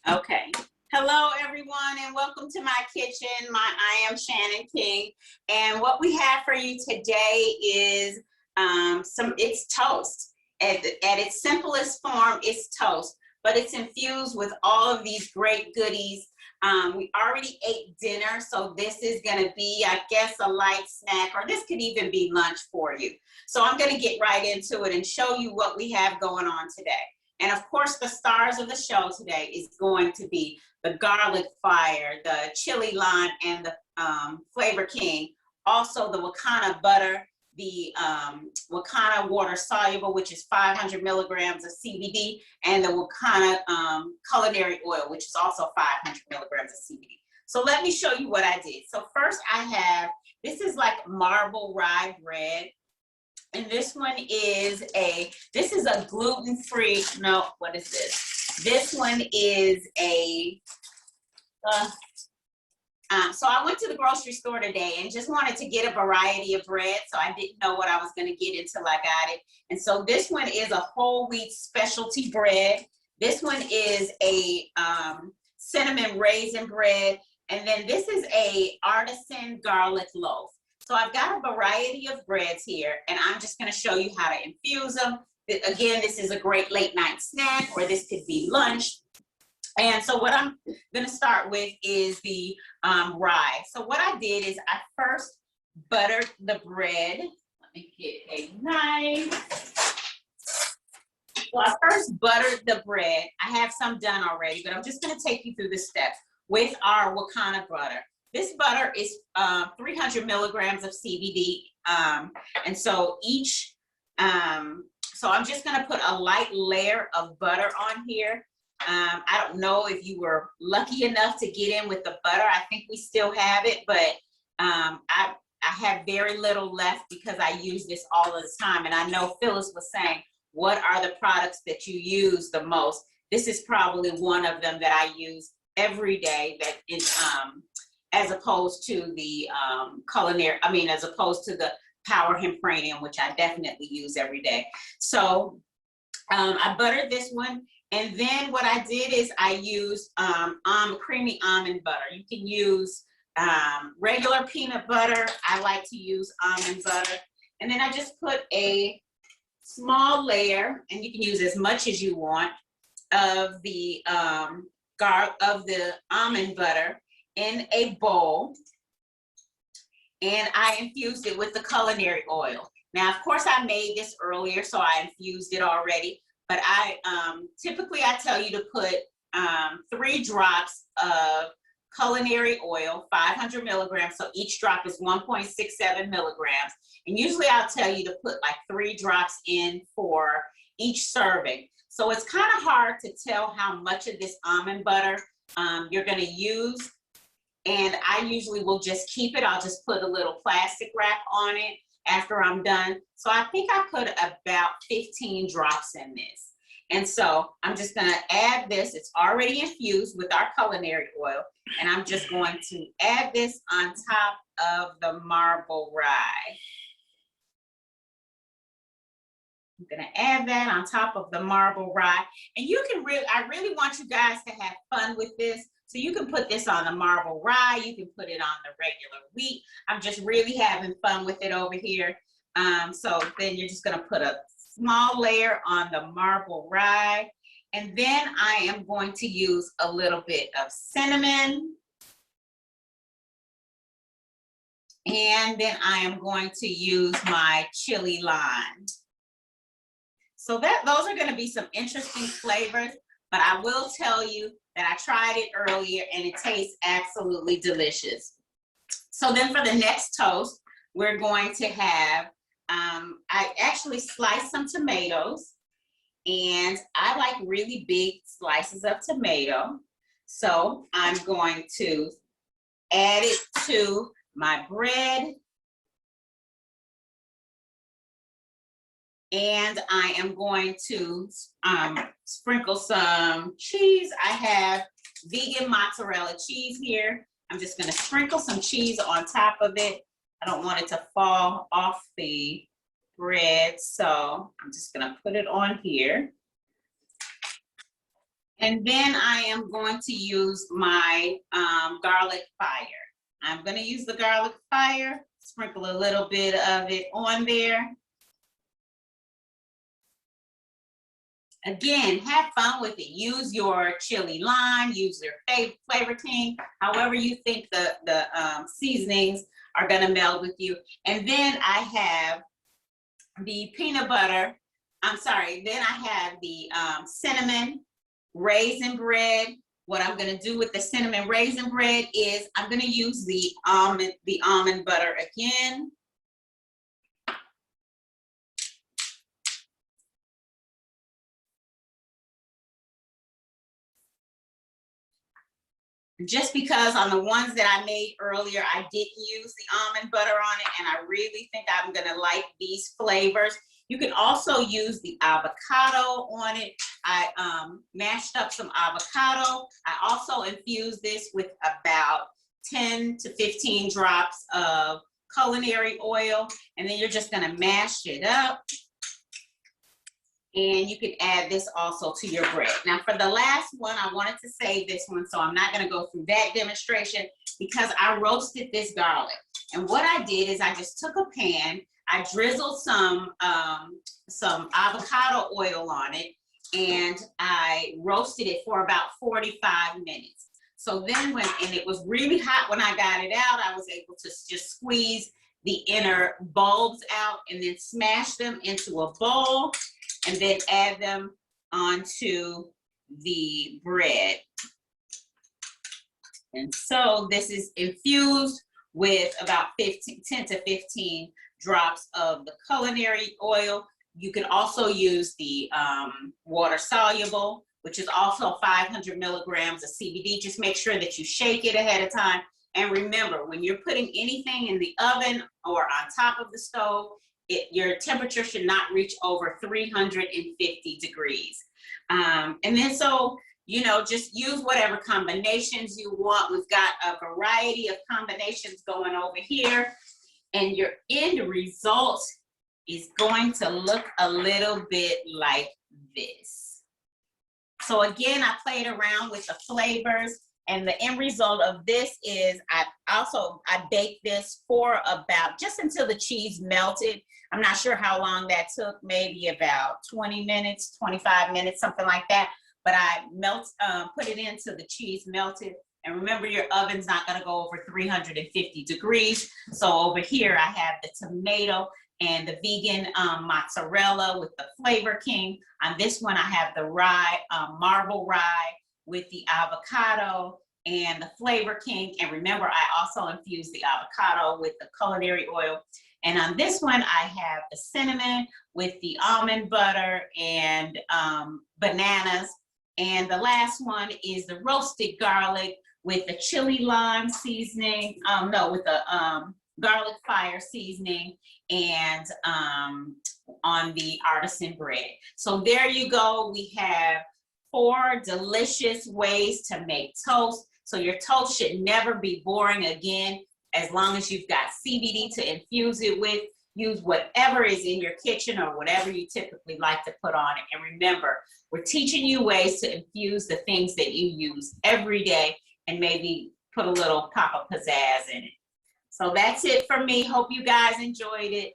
Okay. Hello, everyone, and welcome to my kitchen. I am Shannon King, and what we have for you today is it's toast. At its simplest form, it's toast, but it's infused with all of these great goodies. We already ate dinner, so this is going to be, I guess, a light snack, or this could even be lunch for you. So I'm going to get right into it and show you what we have going on today. And of course, the stars of the show today is going to be the garlic fire, the chili lime, and the Flavor King. Also, the Wakana butter, the Wakana water soluble, which is 500 milligrams of CBD, and the Wakana culinary oil, which is also 500 milligrams of CBD. So let me show you what I did. So first I have, this is like marble rye bread. And this one is this is a gluten-free, no, what is this? This one is so I went to the grocery store today and just wanted to get a variety of bread. So I didn't know what I was gonna get until I got it. And so this one is a whole wheat specialty bread. This one is a cinnamon raisin bread. And then this is a artisan garlic loaf. So I've got a variety of breads here, and I'm just going to show you how to infuse them. Again, this is a great late night snack, or this could be lunch. And so what I'm going to start with is the rye. So what I did is I first buttered the bread. Let me get a knife. So I first buttered the bread. I have some done already, but I'm just going to take you through the steps with our Wakana butter. This butter is 300 milligrams of CBD, and so so I'm just gonna put a light layer of butter on here. I don't know if you were lucky enough to get in with the butter. I think we still have it, but I have very little left because I use this all the time. And I know Phyllis was saying, what are the products that you use the most? This is probably one of them that I use every day, that is as opposed to the as opposed to the Power Hempranium, which I definitely use every day. So I buttered this one, and then what I did is I used creamy almond butter. You can use regular peanut butter. I like to use almond butter. And then I just put a small layer, and you can use as much as you want, of the almond butter in a bowl, and I infused it with the culinary oil. Now, of course, I made this earlier, so I infused it already, but I typically I tell you to put 3 drops of culinary oil, 500 milligrams, so each drop is 1.67 milligrams, and usually I'll tell you to put like 3 drops in for each serving. So it's kind of hard to tell how much of this almond butter you're going to use. And I usually will just keep it. I'll just put a little plastic wrap on it after I'm done. So I think I put about 15 drops in this. And so I'm just gonna add this. It's already infused with our culinary oil. And I'm just going to add this on top of the marble rye. I'm gonna add that on top of the marble rye. And you can I really want you guys to have fun with this. So you can put this on the marble rye, you can put it on the regular wheat. I'm just really having fun with it over here. So then you're just gonna put a small layer on the marble rye. And then I am going to use a little bit of cinnamon. And then I am going to use my chili lime. So those are gonna be some interesting flavors, but I will tell you that I tried it earlier and it tastes absolutely delicious. So then for the next toast, we're going to have, I actually sliced some tomatoes, and I like really big slices of tomato. So I'm going to add it to my bread. And I am going to sprinkle some cheese. I have vegan mozzarella cheese here. I'm just gonna sprinkle some cheese on top of it. I don't want it to fall off the bread, so I'm just gonna put it on here. And then I am going to use my garlic fire. I'm going to use the garlic fire, sprinkle a little bit of it on there. Again, have fun with it. Use your chili lime, use your Flavor King, however you think the seasonings are gonna meld with you. And then I have the peanut butter, then I have the cinnamon raisin bread. What I'm gonna do with the cinnamon raisin bread is I'm gonna use the almond butter again. Just because on the ones that I made earlier, I didn't use the almond butter on it, and I really think I'm gonna like these flavors. You can also use the avocado on it. I mashed up some avocado. I also infused this with about 10 to 15 drops of culinary oil, and then you're just gonna mash it up. And you can add this also to your bread. Now for the last one, I wanted to save this one, so I'm not gonna go through that demonstration because I roasted this garlic. And what I did is I just took a pan, I drizzled some avocado oil on it, and I roasted it for about 45 minutes. So then and it was really hot when I got it out, I was able to just squeeze the inner bulbs out and then smash them into a bowl, and then add them onto the bread. And so this is infused with about 10 to 15 drops of the culinary oil. You can also use the water soluble, which is also 500 milligrams of CBD. Just make sure that you shake it ahead of time. And remember, when you're putting anything in the oven or on top of the stove, your temperature should not reach over 350 degrees. And then so, just use whatever combinations you want. We've got a variety of combinations going over here, and your end result is going to look a little bit like this. So again, I played around with the flavors, and the end result of this is I baked this for about just until the cheese melted. I'm not sure how long that took, maybe about 20 minutes, 25 minutes, something like that. But I put it into the cheese melted. And remember, your oven's not gonna go over 350 degrees. So over here, I have the tomato and the vegan mozzarella with the Flavor King. On this one, I have the rye, marble rye with the avocado and the Flavor King. And remember, I also infused the avocado with the culinary oil. And on this one, I have the cinnamon with the almond butter and bananas. And the last one is the roasted garlic with the chili lime seasoning, with the garlic fire seasoning, and on the artisan bread. So there you go. We have 4 delicious ways to make toast. So your toast should never be boring again, as long as you've got CBD to infuse it with. Use whatever is in your kitchen or whatever you typically like to put on it. And remember, we're teaching you ways to infuse the things that you use every day and maybe put a little pop of pizzazz in it. So that's it for me. Hope you guys enjoyed it.